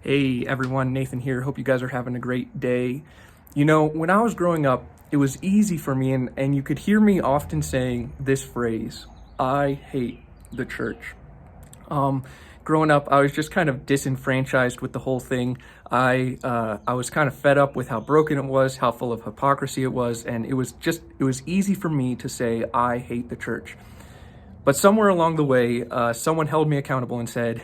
Hey everyone, Nathan here. Hope you guys are having a great day. You know, when I was growing up, it was easy for me, and you could hear me often saying this phrase: I hate the church. Um, Growing up, I was just kind of disenfranchised with the whole thing. I was kind of fed up with how broken it was, how full of hypocrisy it was, and it was easy for me to say I hate the church. But somewhere along the way, someone held me accountable and said,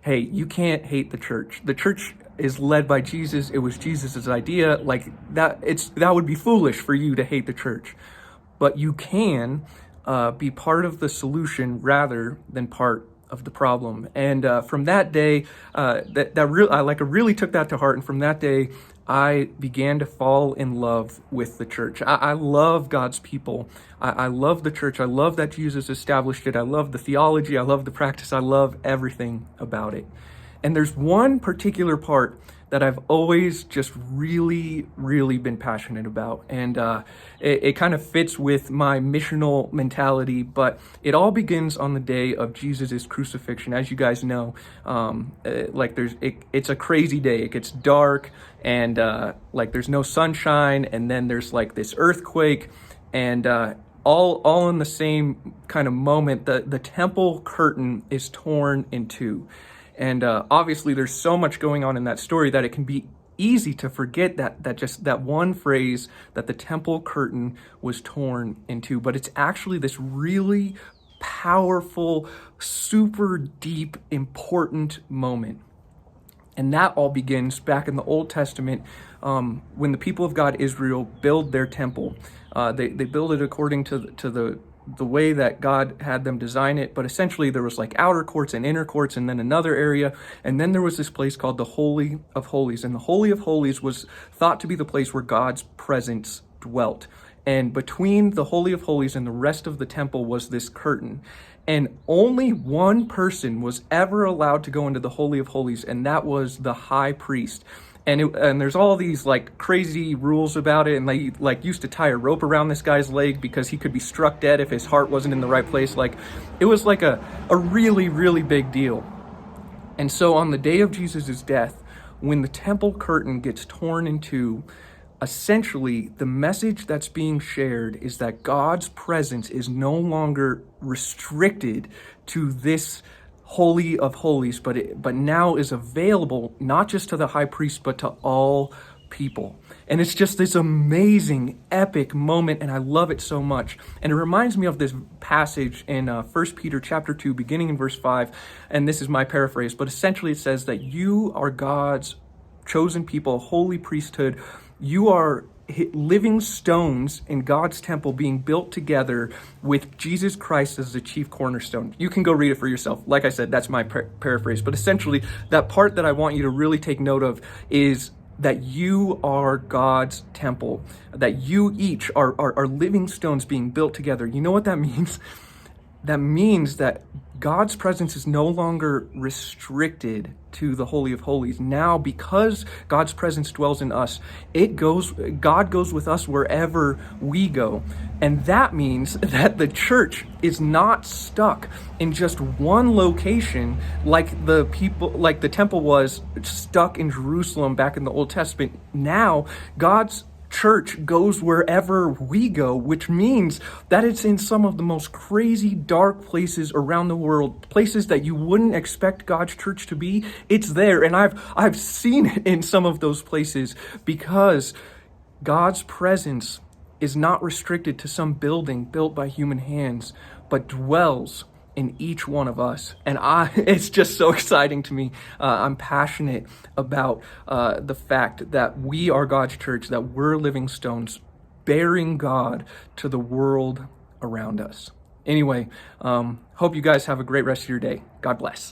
"Hey, you can't hate the church. The church is led by Jesus. It was Jesus's idea. Like that would be foolish for you to hate the church. But you can be part of the solution rather than part of the problem." And from that day, I really took that to heart. And from that day, I began to fall in love with the church. I love God's people. I love the church. I love that Jesus established it. I love the theology. I love the practice. I love everything about it. And there's one particular part that I've always just really been passionate about. And it kind of fits with my missional mentality, but it all begins on the day of Jesus' crucifixion. As you guys know, it's a crazy day. It gets dark, and there's no sunshine, and then there's like this earthquake, and all in the same kind of moment, the temple curtain is torn in two. And obviously, there's so much going on in that story that it can be easy to forget that one phrase, that the temple curtain was torn in two. But it's actually this really powerful, super deep, important moment. And that all begins back in the Old Testament, when the people of God, Israel, build their temple. They build it according to the way that God had them design it, but essentially there was like outer courts and inner courts, and then another area, and then there was this place called the Holy of Holies. And the Holy of Holies was thought to be the place where God's presence dwelt. And between the Holy of Holies and the rest of the temple was this curtain. And only one person was ever allowed to go into the Holy of Holies, and that was the high priest. And there's all these like crazy rules about it, and they like used to tie a rope around this guy's leg because he could be struck dead if his heart wasn't in the right place. Like it was like a really big deal. And so on the day of Jesus' death, when the temple curtain gets torn in two, essentially the message that's being shared is that God's presence is no longer restricted to this Holy of Holies, but now is available not just to the high priest, but to all people. And it's just this amazing, epic moment, and I love it so much. And it reminds me of this passage in 1 Peter chapter 2, beginning in verse 5, and this is my paraphrase, but essentially it says that you are God's chosen people, holy priesthood. You are living stones in God's temple being built together with Jesus Christ as the chief cornerstone. You can go read it for yourself. Like I said, that's my paraphrase. But essentially, that part that I want you to really take note of is that you are God's temple, that you each are living stones being built together. You know what that means? That means that God's presence is no longer restricted to the Holy of Holies. Now, because God's presence dwells in us, God goes with us wherever we go. And that means that the church is not stuck in just one location like the temple was stuck in Jerusalem back in the Old Testament. Now, God's church goes wherever we go, which means that it's in some of the most crazy, dark places around the world, places that you wouldn't expect God's church to be. It's there, and I've seen it in some of those places, because God's presence is not restricted to some building built by human hands, but dwells in each one of us. And it's just so exciting to me. I'm passionate about the fact that we are God's church, that we're living stones bearing God to the world around us. Anyway, hope you guys have a great rest of your day. God bless.